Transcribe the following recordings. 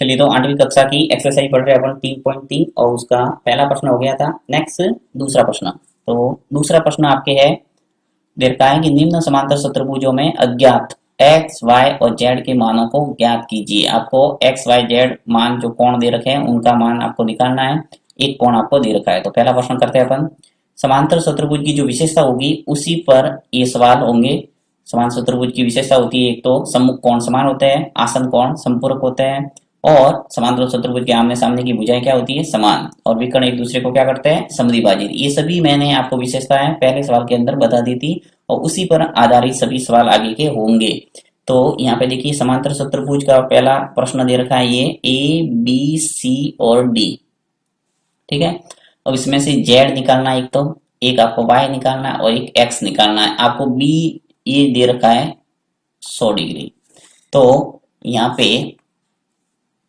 चलिए, तो 8वीं कक्षा की एक्सरसाइज पढ़ रहे हैं अपन 3.3 और उसका पहला प्रश्न हो गया था। नेक्स्ट दूसरा प्रश्न। तो दूसरा प्रश्न आपके है, दीर्घाएं कि निम्न समांतर चतुर्भुजों में अज्ञात एक्स वाई और जेड के मानों को ज्ञात कीजिए। आपको एक्स वाई जेड मान जो कोण दे रखे हैं उनका मान आपको निकालना है। एक कोण आपको दे रखा है। तो पहला प्रश्न करते हैं अपन। समांतर चतुर्भुज की जो विशेषता होगी उसी पर ये सवाल होंगे। समांतर चतुर्भुज की विशेषता होती है, एक तो सम्मुख कोण समान होते हैं, आसन कोण संपूरक होते हैं, और समांतर चतुर्भुज के आमने सामने की भुजाएं क्या होती है, समान, और विकर्ण एक दूसरे को क्या करते हैं, समद्विभाजित। ये सभी मैंने आपको विशेषताएं पहले सवाल के अंदर बता दी थी और उसी पर आधारित सभी सवाल आगे के होंगे। तो यहाँ पे देखिए, समांतर चतुर्भुज का पहला प्रश्न दे रखा है ये ए बी सी और डी। ठीक है। अब इसमें से जेड निकालना है, एक तो एक आपको वाई निकालना है और एक एक्स निकालना है। आपको बी ये दे रखा है 100 डिग्री। तो यहाँ पे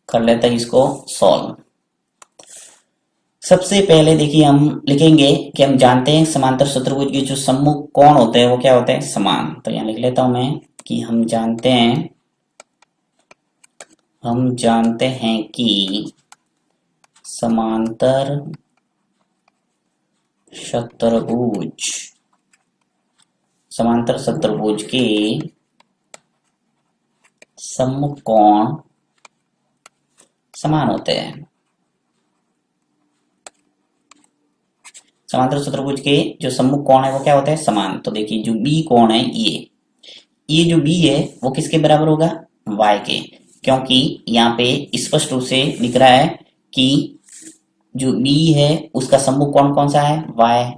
कर लेते हैं इसको सॉल्व। सबसे पहले देखिए हम लिखेंगे कि हम जानते हैं समांतर चतुर्भुज के जो सम्मुख कोण होते हैं वो क्या होते हैं, समान। तो यहाँ लिख लेता हूं मैं कि हम जानते हैं कि समांतर चतुर्भुज के सम्मुख कोण समान होते हैं। समांतर चतुर्भुज के जो सम्मुख कोण है वो क्या होते हैं, समान। तो देखिए, जो बी कोण है ये जो बी है वो किसके बराबर होगा, y के, क्योंकि यहाँ पे स्पष्ट रूप से दिख रहा है कि जो b है उसका सम्मुख कोण कौन सा है, y,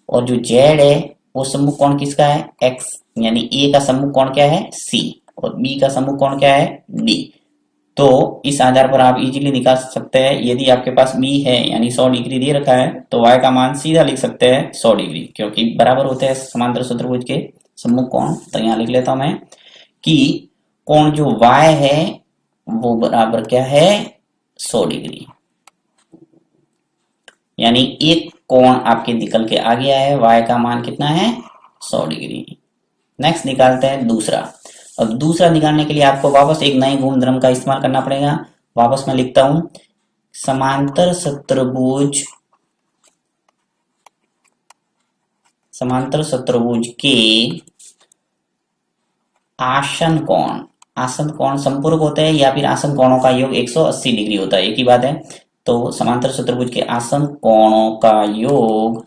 और जो z है वो सम्मुख कोण किसका है, x। यानी a का सम्मुख कोण क्या है, c, और b का सम्मुख कोण क्या है, d। तो इस आधार पर आप इजीली निकाल सकते हैं। यदि आपके पास b है यानी 100 डिग्री दे रखा है तो y का मान सीधा लिख सकते हैं 100 डिग्री, क्योंकि बराबर होते हैं समांतर चतुर्भुज के सम्मुख कोण। तो यहाँ लिख लेता हूं मैं कि कोण जो y है वो बराबर क्या है, 100 डिग्री। यानी एक कोण आपके निकल के आ गया है, y का मान कितना है, 100 डिग्री। नेक्स्ट निकालते हैं दूसरा। अब दूसरा निकालने के लिए आपको वापस एक नए गुणधर्म का इस्तेमाल करना पड़ेगा। वापस मैं लिखता हूं, समांतर चतुर्भुज के आसन कोण संपूरक होते हैं या फिर आसन कोणों का योग 180 डिग्री होता है, एक ही बात है। तो समांतर चतुर्भुज के आसन कोणों का योग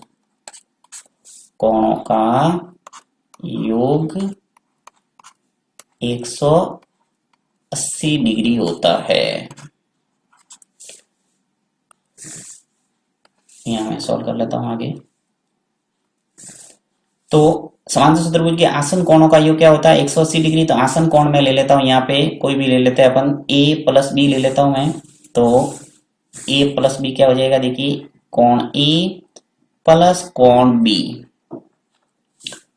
180 डिग्री होता है। यहां मैं सॉल्व कर लेता हूं आगे। तो समांतर चतुर्भुज के आसन कोणों का योग क्या होता है, 180 डिग्री। तो आसन कोण मैं ले लेता हूं, यहाँ पे कोई भी ले लेते हैं अपन, a प्लस बी ले लेता हूं मैं। तो a प्लस बी क्या हो जाएगा, देखिए कोण a प्लस कोण b।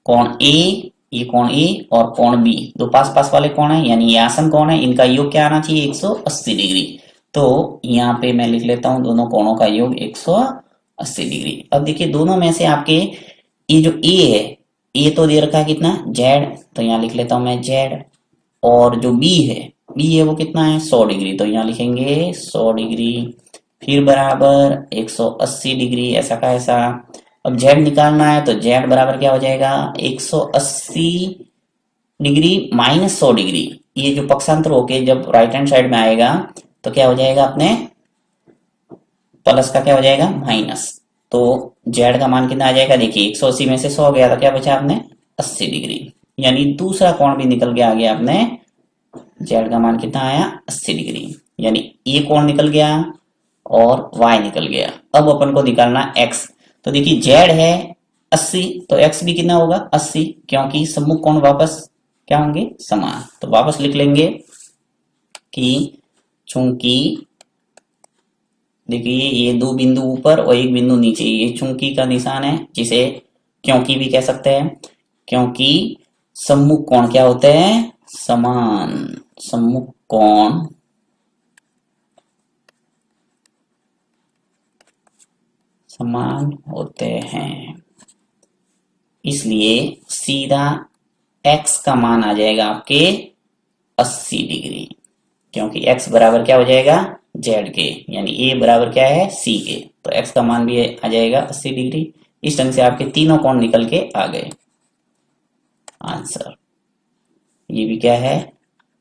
कोण a, ये कोण a और कोण b दो पास पास वाले कोण है, यानी ये आसन कोण है, इनका योग क्या आना चाहिए, 180 डिग्री। तो यहाँ पे मैं लिख लेता हूं दोनों कोणों का योग 180 डिग्री। अब देखिए, दोनों में से आपके ये जो a है, a तो दे रखा है कितना, z। तो यहाँ लिख लेता हूं मैं z, और जो b है वो कितना है, 100 डिग्री। तो यहाँ लिखेंगे 100 डिग्री, फिर बराबर 180 डिग्री, ऐसा का ऐसा। अब z निकालना है तो z बराबर क्या हो जाएगा, 180 डिग्री माइनस 100 डिग्री। ये जो पक्षांतर होके जब राइट हैंड साइड में आएगा तो क्या हो जाएगा, अपने प्लस का क्या हो जाएगा, माइनस। तो z का मान कितना आ जाएगा, देखिए 180 में से 100 गया तो क्या बचा अपने, 80 डिग्री। यानी दूसरा कोण भी निकल के आ गया अपने, z का मान कितना आया, 80 डिग्री। यानी ये कोण निकल गया और y निकल गया। अब अपन को निकालना x। तो देखिए, z है 80 तो x भी कितना होगा, 80, क्योंकि सम्मुख कोण वापस क्या होंगे, समान। तो वापस लिख लेंगे कि चूंकि देखिए ये दो बिंदु ऊपर और एक बिंदु नीचे, ये चूंकि का निशान है, जिसे क्योंकि भी कह सकते हैं, क्योंकि सम्मुख कोण क्या होते हैं, समान। सम्मुख कोण समान होते हैं, इसलिए सीधा x का मान आ जाएगा आपके 80 डिग्री। क्योंकि x बराबर क्या हो जाएगा z के, यानी a बराबर क्या है c के, तो x का मान भी आ जाएगा 80 डिग्री। इस ढंग से आपके तीनों कोण निकल के आ गए आंसर। ये भी क्या है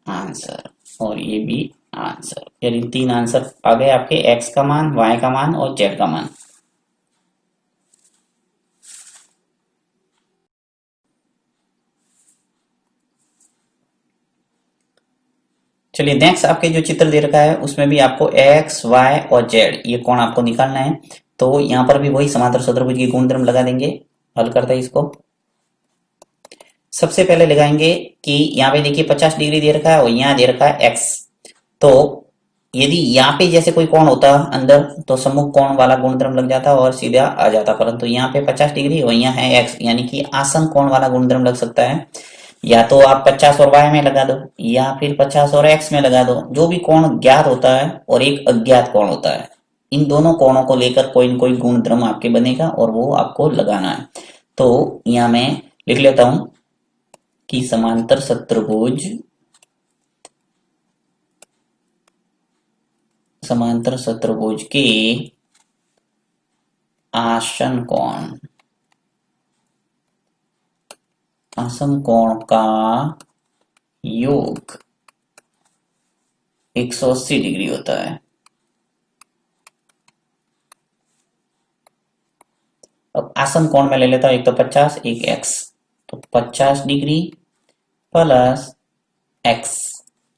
आंसर, और ये भी आंसर, यानी तीन आंसर आ गए आपके, x का मान, y का मान और z का मान। चलिए नेक्स्ट आपके जो चित्र दे रखा है उसमें भी आपको x, y और z ये कोण आपको निकालना है। तो यहाँ पर भी वही समांतर चतुर्भुज की गुणधर्म लगा देंगे। हल करते हैं इसको। सबसे पहले लगाएंगे कि यहाँ पे देखिए 50 डिग्री दे रखा है और यहाँ दे रखा है x। तो यदि यहाँ पे जैसे कोई कोण होता अंदर तो सम्मुख कोण वाला गुणधर्म लग जाता और सीधा आ जाता, परंतु यहाँ पे 50 डिग्री और यहाँ है x, यानी कि आसन कोण वाला गुणधर्म लग सकता है। या तो आप 50 और y में लगा दो या फिर 50 और x में लगा दो। जो भी कोण ज्ञात होता है और एक अज्ञात कोण होता है, इन दोनों कोणों को लेकर कोई न कोई गुणधर्म आपके बनेगा और वो आपको लगाना है। तो यहाँ मैं लिख लेता हूं कि समांतर शत्रुभुज के आसन कोण का योग 180 डिग्री होता है। अब आसन कोण में ले लेता हूं, एक तो 50 एक x, तो 50 डिग्री प्लस x,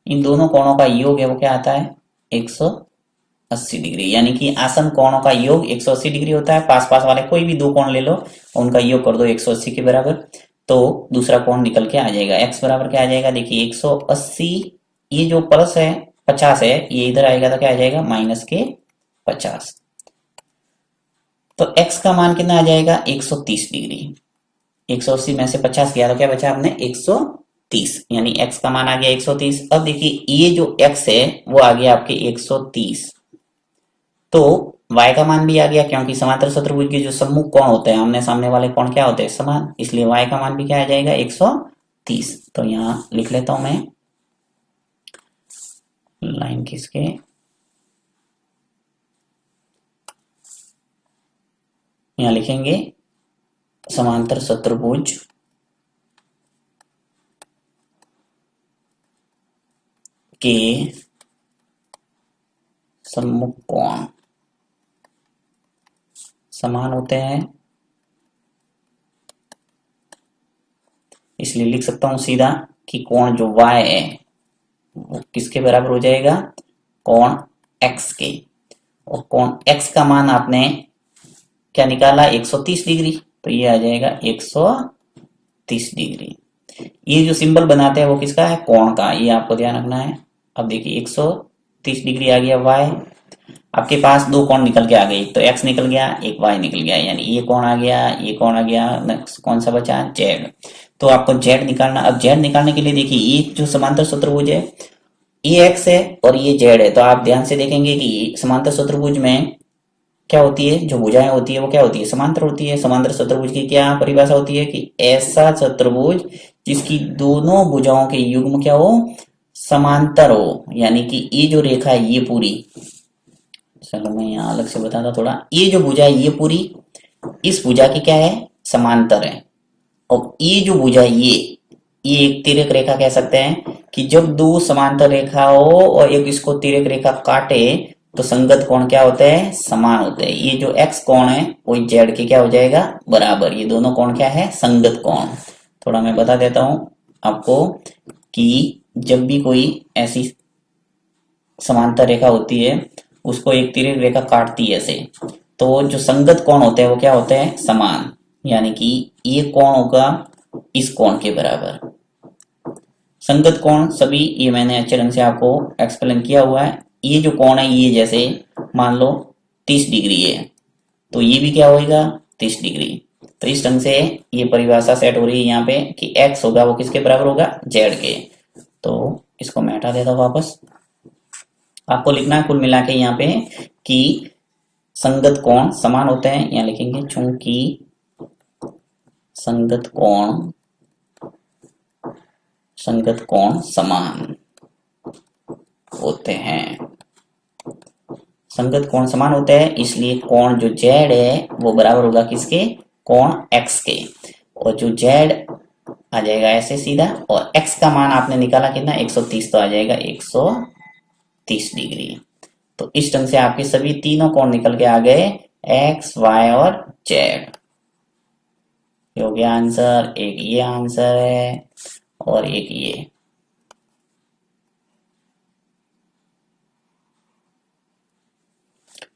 इन दोनों कोणों का योग है वो क्या आता है 180 डिग्री, यानी कि आसन कोणों का योग 180 डिग्री होता है। पास पास वाले कोई भी दो कोण ले लो और उनका योग कर दो 180 के बराबर, तो दूसरा कोण निकल के आ जाएगा। x बराबर क्या आ जाएगा, देखिए 180, ये जो प्लस है 50 है, ये इधर आएगा तो क्या आ जाएगा माइनस के 50। तो x का मान कितना आ जाएगा 130 डिग्री। 180 में से 50 गया तो क्या बचा आपने 130, यानी x का मान आ गया 130। अब देखिए ये जो x है वो आ गया आपके 130, तो y का मान भी आ गया, क्योंकि समांतर चतुर्भुज के जो सम्मुख कोण होते हैं, आमने सामने वाले कोण क्या होते हैं समान, इसलिए y का मान भी क्या आ जाएगा 130। तो यहाँ लिख लेता हूं मैं लाइन खींचके, यहाँ लिखेंगे समांतर चतुर्भुज के सम्मुख कोण समान होते हैं, इसलिए लिख सकता हूं सीधा कि कोण जो y है वो किसके बराबर हो जाएगा, कोण x के। और कोण x का मान आपने क्या निकाला 130 डिग्री, तो ये आ जाएगा 130 डिग्री। ये जो सिंबल बनाते हैं वो किसका है, कोण का, ये आपको ध्यान रखना है। अब देखिए 130 डिग्री आ गया y, आपके पास दो कोण निकल के आ गए, तो x निकल गया एक y निकल गया, यानी ये कोण आ गया ये कोण आ गया, नेक्स्ट कौन सा बचा z। तो आपको z निकालना। अब z निकालने के लिए देखिए ये जो समांतर चतुर्भुज है ये x है और ये z है, तो आप ध्यान से देखेंगे कि समांतर चतुर्भुज में क्या होती है, जो भुजाएं होती है वो क्या होती है समांतर होती है। समांतर चतुर्भुज की क्या परिभाषा होती है कि ऐसा चतुर्भुज जिसकी दोनों भुजाओं के युग्म क्या हो, समांतर हो, यानी कि ये जो रेखा है ये पूरी, चलो मैं यहाँ अलग से बताता थोड़ा, ये जो भुजा है ये पूरी इस भुजा की क्या है समांतर है, और ये जो भुजा है ये एक तिर्यक रेखा कह सकते हैं कि जब दो समांतर रेखा हो और एक इसको तिर्यक रेखा काटे तो संगत कोण क्या होते हैं समान होते हैं। ये जो x कोण है वो z के क्या हो जाएगा बराबर, ये दोनों कोण क्या है संगत कोण। थोड़ा मैं बता देता हूं आपको कि जब भी कोई ऐसी समांतर रेखा होती है उसको एक तिर्यक रेखा काटती है ऐसे, तो जो संगत कोण होते हैं वो क्या होते हैं समान, यानी कि ये कोण होगा इस कोण के बराबर। संगत कोण सभी ये मैंने अच्छे ढंग से आपको एक्सप्लेन किया हुआ है। ये जो कोण है ये जैसे मान लो 30 डिग्री है तो ये भी क्या होगा 30 डिग्री। तो इस ढंग से ये परिभाषा सेट हो रही है यहाँ पे कि x होगा वो किसके बराबर होगा z के। तो इसको मैं हटा देता हूँ वापस। आपको लिखना है कुल मिला के यहाँ पे कि संगत कोण समान होते हैं, यहाँ लिखेंगे चूंकि संगत कोण समान होते हैं। संगत कोण समान होते हैं, इसलिए कोण जो जेड है वो बराबर होगा किसके, कोण एक्स के। और जो जेड आ जाएगा ऐसे सीधा, और एक्स का मान आपने निकाला कितना 130, तो आ जाएगा 130 डिग्री। तो इस ढंग से आपके सभी तीनों कोण निकल के आ गए, एक्स वाई और जेड। हो गया आंसर, एक ये आंसर है और एक ये।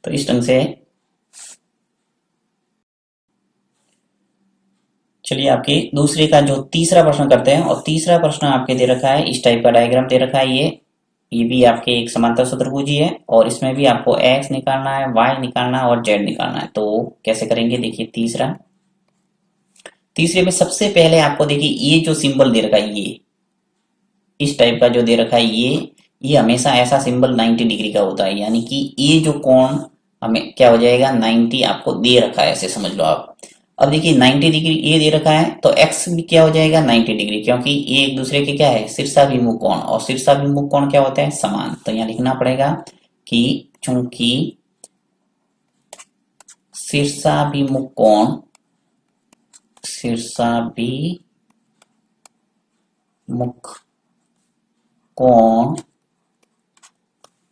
तो इस ढंग से चलिए आपके दूसरे का जो तीसरा प्रश्न करते हैं। और तीसरा प्रश्न आपके दे रखा है, इस टाइप का डायग्राम दे रखा है। ये भी आपके एक समांतर चतुर्भुज ही है, और इसमें भी आपको x निकालना है, y निकालना है और z निकालना है। तो कैसे करेंगे, देखिए तीसरे में सबसे पहले आपको देखिए ये जो सिंबल दे रखा है, ये इस टाइप का जो दे रखा है, ये हमेशा ऐसा सिंबल 90 डिग्री का होता है, यानी कि ये जो कोण हमें क्या हो जाएगा 90 आपको दे रखा है, ऐसे समझ लो आप। अब देखिए 90 डिग्री ये दे रखा है, तो x भी क्या हो जाएगा 90 डिग्री, क्योंकि ये एक दूसरे के क्या है शीर्षाभिमुख कोण, और शीर्षाभिमुख कोण क्या होते हैं समान। तो यहाँ लिखना पड़ेगा कि चूंकि शीर्षाभिमुख कोण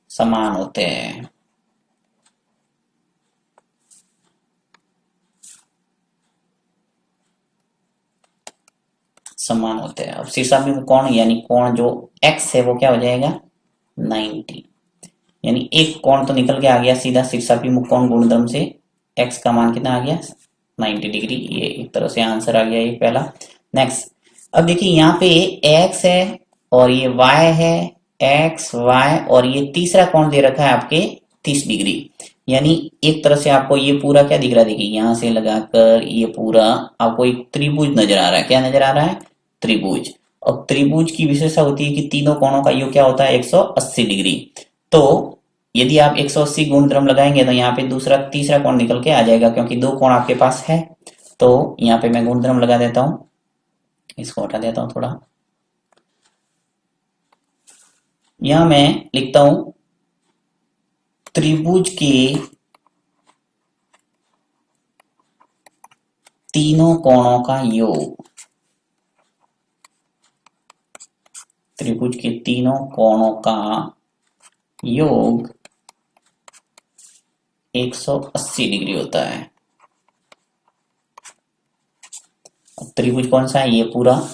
समान होते हैं, अब शीर्षाभिमुख कोण यानी कोण जो x है वो क्या हो जाएगा 90, यानी एक कोण तो निकल के आ गया सीधा शीर्षाभिमुख कोण गुणधर्म से, x का मान कितना आ गया 90 डिग्री। ये एक तरह से आंसर आ गया ये पहला। नेक्स्ट, अब देखिए यहाँ पे x है और ये y है, x y, और ये तीसरा कोण दे रखा है आपके 30 डिग्री। यानी एक तरह से आपको ये पूरा क्या दिख रहा है, देखिए यहाँ से लगाकर ये पूरा आपको एक त्रिभुज नजर आ रहा है। क्या नजर आ रहा है, त्रिभुज। और त्रिभुज की विशेषता होती है कि तीनों कोणों का योग क्या होता है 180 डिग्री। तो यदि आप 180 गुणधर्म लगाएंगे तो यहाँ पे तीसरा कोण निकल के आ जाएगा, क्योंकि दो कोण आपके पास है। तो यहाँ पे मैं गुणधर्म लगा देता हूं, इसको हटा देता हूं थोड़ा। यहां मैं लिखता हूं त्रिभुज के तीनों कोणों का योग, त्रिभुज के तीनों कोणों का योग 180 डिग्री होता है। त्रिभुज कौन सा है, ये पूरा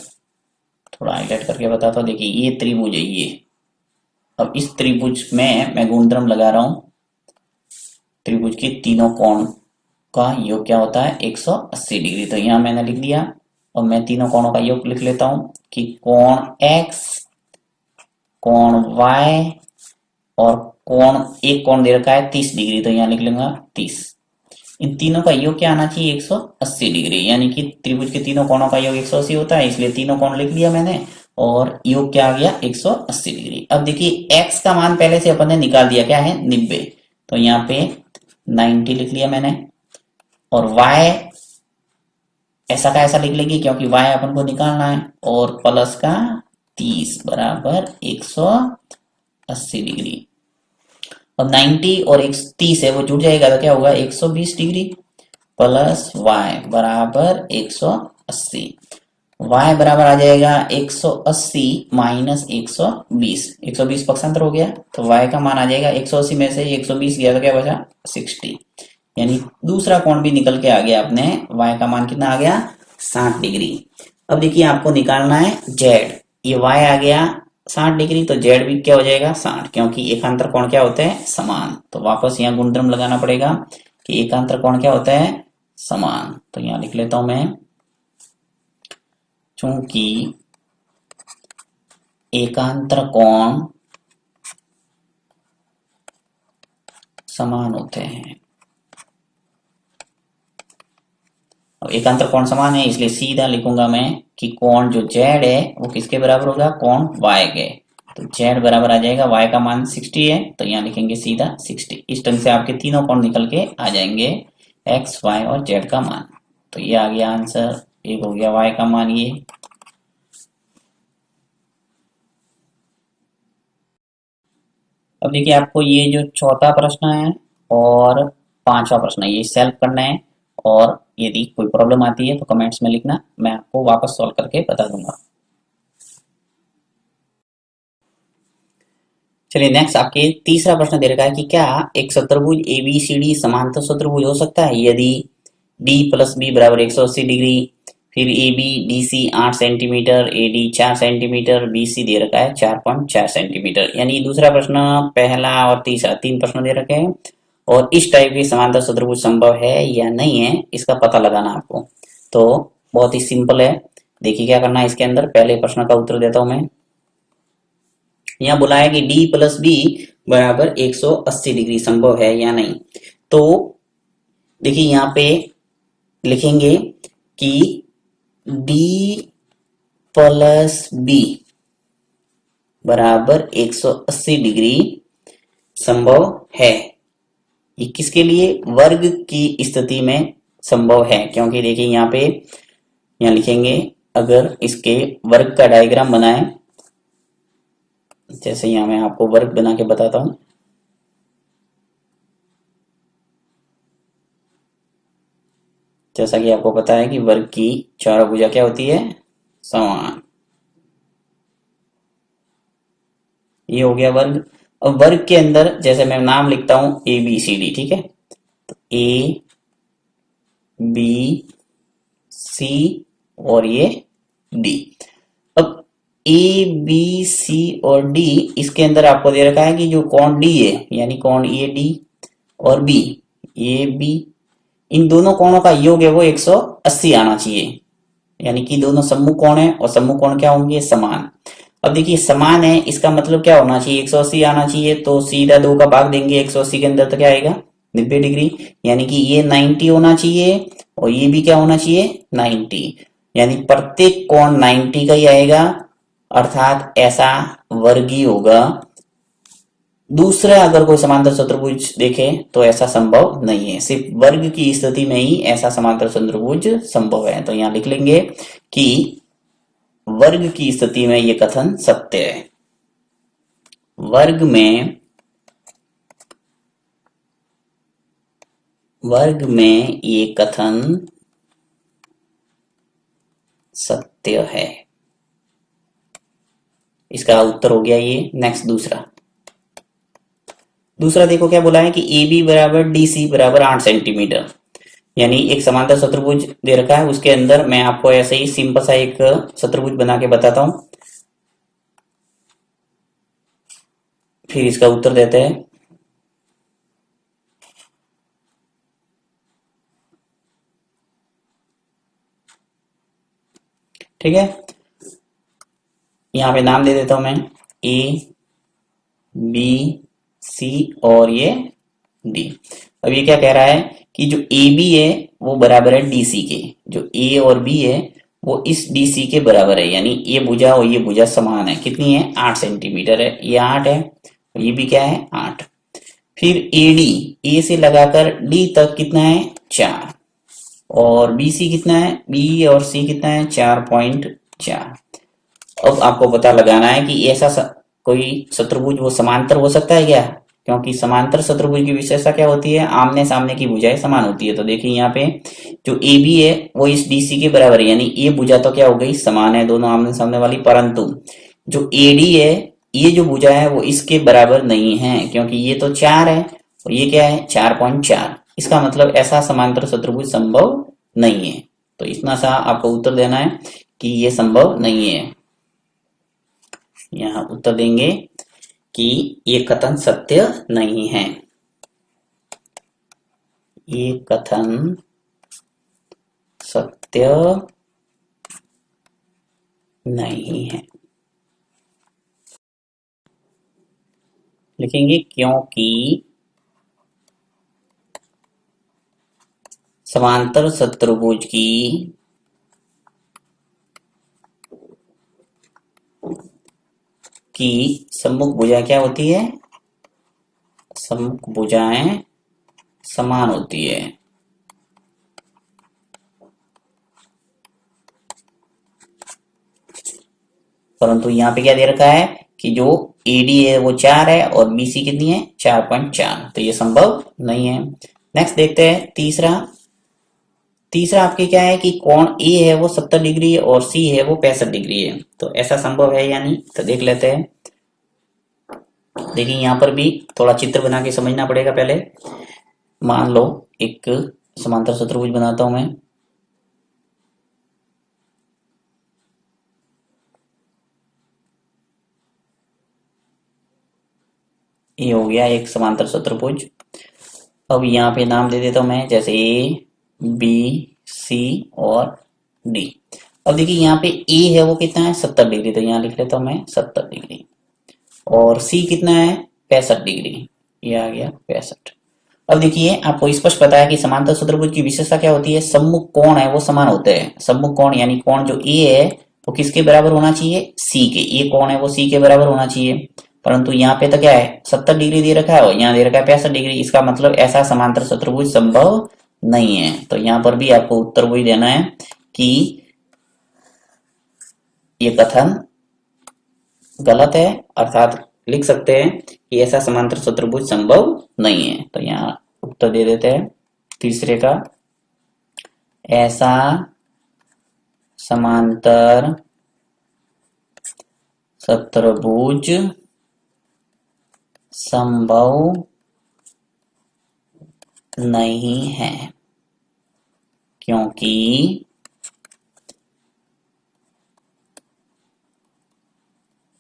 थोड़ा हाईलाइट करके बताता हूं। देखिए ये त्रिभुज है ये। अब इस त्रिभुज में मैं गुणधर्म लगा रहा हूं, त्रिभुज के तीनों कोण का योग क्या होता है 180 डिग्री। तो यहां मैंने लिख दिया, और मैं तीनों कोणों का योग लिख लेता हूं कि कोण x, कोण y और एक कोण दे रखा है 30 डिग्री, तो यहां लिख लूंगा 30। इन तीनों का योग क्या आना चाहिए 180 डिग्री, यानी कि त्रिभुज के तीनों कोणों का योग 180 होता है, इसलिए तीनों कोण लिख लिया मैंने, और योग क्या आ गया 180 डिग्री। अब देखिए x का मान पहले से अपन ने निकाल दिया, क्या है 90, तो यहाँ पे 90 लिख लिया मैंने। और y ऐसा का ऐसा लिख लेंगे क्योंकि y अपन को निकालना है, और प्लस का 30 बराबर 180 डिग्री। अब 90 और 30 है वो जुड़ जाएगा, तो क्या होगा 120 डिग्री प्लस y बराबर 180। y बराबर आ जाएगा 180 माइनस 120, 120 पक्षांतर हो गया, तो y का मान आ जाएगा 180 में से 120 गया तो क्या बचा 60, यानी दूसरा कोण भी निकल के आ गया अपने, y का मान कितना आ गया 60 डिग्री। अब देखिए आपको निकालना है z, ये y आ गया 60 डिग्री, तो z भी क्या हो जाएगा 60, क्योंकि एकांतर कोण क्या होते हैं समान। तो वापस यहाँ गुणधर्म लगाना पड़ेगा कि एकांतर कोण क्या होता है समान। तो यहाँ लिख लेता हूं मैं, चूंकि एकांतर कोण समान होते हैं, अब एकांतर कोण समान है इसलिए सीधा लिखूंगा मैं कि कोण जो z है वो किसके बराबर होगा कोण y के। तो z बराबर आ जाएगा y का मान 60 है, तो यहाँ लिखेंगे सीधा 60। इस ढंग से आपके तीनों कोण निकल के आ जाएंगे x, y और z का मान। तो ये आ गया आंसर, एक हो गया y का मान ये। अब देखिए आपको ये जो चौथा प्रश्न है और पांचवा प्रश्न है ये सॉल्व करना है, और यदि कोई प्रॉब्लम आती है तो कमेंट्स में लिखना, मैं आपको वापस सॉल्व करके बता दूंगा। चलिए नेक्स्ट आपके तीसरा प्रश्न दे रखा है कि क्या एक चतुर्भुज ABCD समांतर चतुर्भुज हो सकता है यदि D प्लस बी बराबर 180 डिग्री, फिर ABDC 8 centimetre, AD 4 centimetre, BC दे रखा है 4.4 सेंटीमीटर। यानी दूसरा प्रश्न, पहला और तीसरा, तीन प्रश्न दे रखे हैं और इस टाइप की समांतर चतुर्भुज संभव है या नहीं है इसका पता लगाना आपको। तो बहुत ही सिंपल है, देखिए क्या करना है इसके अंदर। पहले प्रश्न का उत्तर देता हूं मैं। यहाँ बोला है कि D प्लस बी बराबर 180 डिग्री संभव है या नहीं। तो देखिए यहाँ पे लिखेंगे कि D प्लस बी बराबर 180 डिग्री संभव है। ये किसके लिए? वर्ग की स्थिति में संभव है, क्योंकि देखिए यहाँ पे यहाँ लिखेंगे अगर इसके वर्ग का डायग्राम बनाए, जैसे यहाँ मैं आपको वर्ग बना के बताता हूं। जैसा कि आपको पता है कि वर्ग की चारों भुजा क्या होती है? समान। ये हो गया वर्ग। अब वर्ग के अंदर जैसे मैं नाम लिखता हूं ABCD, ठीक है, तो ABC और ये D। अब ABC और D, इसके अंदर आपको दे रखा है कि जो कोण D है यानी कोण AD और B, AB, इन दोनों कोणों का योग है वो 180 आना चाहिए। यानी कि दोनों सम्मुख कोण है और सम्मुख कोण क्या होंगे? समान। अब देखिए समान है इसका मतलब क्या होना चाहिए? 180 आना चाहिए, तो सीधा 2 का भाग देंगे 180 के अंदर तो क्या आएगा? 90 डिग्री। यानी कि ये 90 होना चाहिए और ये भी क्या होना चाहिए? 90। यानी प्रत्येक कोण 90 का ही आएगा, अर्थात ऐसा वर्ग ही होगा। दूसरा अगर कोई समांतर चतुर्भुज देखे तो ऐसा संभव नहीं है, सिर्फ वर्ग की स्थिति में ही ऐसा समांतर चतुर्भुज संभव है। तो यहां लिख लेंगे कि वर्ग की स्थिति में यह कथन सत्य है। वर्ग में ये कथन सत्य है। इसका उत्तर हो गया ये। नेक्स्ट दूसरा देखो क्या बोला है कि AB बराबर DC बराबर 8 सेंटीमीटर। यानी एक समांतर चतुर्भुज दे रखा है, उसके अंदर मैं आपको ऐसे ही सिंपल सा एक चतुर्भुज बना के बताता हूं, फिर इसका उत्तर देते हैं। ठीक है, यहां पे नाम दे देता हूं मैं ABC और ये D। अब ये क्या कह रहा है कि जो AB है वो बराबर है DC के, जो A और B है वो इस DC के बराबर है। यानी ये भुजा और ये भुजा समान है। कितनी है? 8 सेंटीमीटर है। ये 8 है और ये भी क्या है? 8। फिर AD, A से लगाकर D तक कितना है? 4। और BC कितना है? B और C कितना है? 4.4। अब आपको पता लगाना है कि ऐसा कोई चतुर्भुज वो समांतर हो सकता है क्या? क्योंकि समांतर चतुर्भुज की विशेषता क्या होती है? आमने सामने की भुजाएं समान होती है। तो देखिए यहाँ पे जो AB है वो इस DC के बराबर है, यानी ये भुजा तो क्या हो गई? समान है, दोनों आमने सामने वाली। परंतु जो AD है, ये जो भुजा है वो इसके बराबर नहीं है, क्योंकि ये तो 4 है और ये क्या है? 4.4। इसका मतलब ऐसा समांतर चतुर्भुज संभव नहीं है। तो इतना सा आपको उत्तर देना है कि ये संभव नहीं है। यहाँ उत्तर देंगे कि ये कथन सत्य नहीं है। ये कथन सत्य नहीं है। लिखेंगे क्योंकि समांतर चतुर्भुज की सम्मुख भुजा क्या होती है? सम्मुख भुजाएं समान होती है। परंतु यहाँ पे क्या दे रखा है कि जो AD है वो 4 है और BC कितनी है 4.4, तो ये संभव नहीं है। नेक्स्ट देखते हैं तीसरा। तीसरा आपके क्या है कि कोण A है वो 70 डिग्री है और C है वो 65 डिग्री है, तो ऐसा संभव है या नहीं, तो देख लेते हैं। देखिए यहाँ पर भी थोड़ा चित्र बना के समझना पड़ेगा पहले। मान लो एक समांतर चतुर्भुज बनाता हूं मैं। ये हो गया एक समांतर चतुर्भुज। अब यहाँ पे नाम दे देता हूं मैं, जैसे A B C और D। अब देखिए यहाँ पे A है वो कितना है 70 डिग्री, तो यहाँ लिख लेता हूं मैं 70 डिग्री, और C कितना है 65 डिग्री, ये आ गया 65। अब देखिए आपको स्पष्ट पता है कि समांतर चतुर्भुज की विशेषता क्या होती है, सम्मुख कोण है वो समान होते हैं। सम्मुख कोण यानी कोण जो A है वो किसके बराबर होना चाहिए, C के। ये कोण है वो C के बराबर होना चाहिए, परंतु यहाँ पे तो क्या है 70 डिग्री दे रखा है और यहाँ दे रखा है 65 डिग्री। इसका मतलब ऐसा समांतर चतुर्भुज संभव नहीं है। तो यहाँ पर भी आपको उत्तर वही देना है कि ये कथन गलत है, अर्थात लिख सकते हैं कि ऐसा समांतर चतुर्भुज संभव नहीं है। तो यहाँ उत्तर दे देते हैं तीसरे का, ऐसा समांतर चतुर्भुज संभव नहीं है, क्योंकि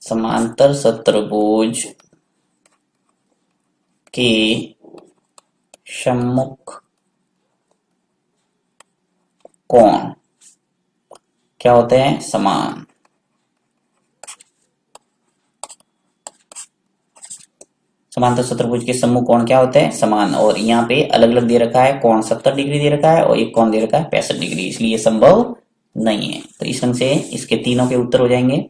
समांतर चतुर्भुज के सम्मुख कोण क्या होते हैं, समान। समांतर चतुर्भुज के सम्मुख कोण क्या होते हैं, समान। और यहाँ पे अलग अलग दे रखा है, कोण 70 डिग्री दे रखा है और एक कोण दे रखा है 65 डिग्री, इसलिए संभव नहीं है। तो इस ढंग से इसके तीनों के उत्तर हो जाएंगे।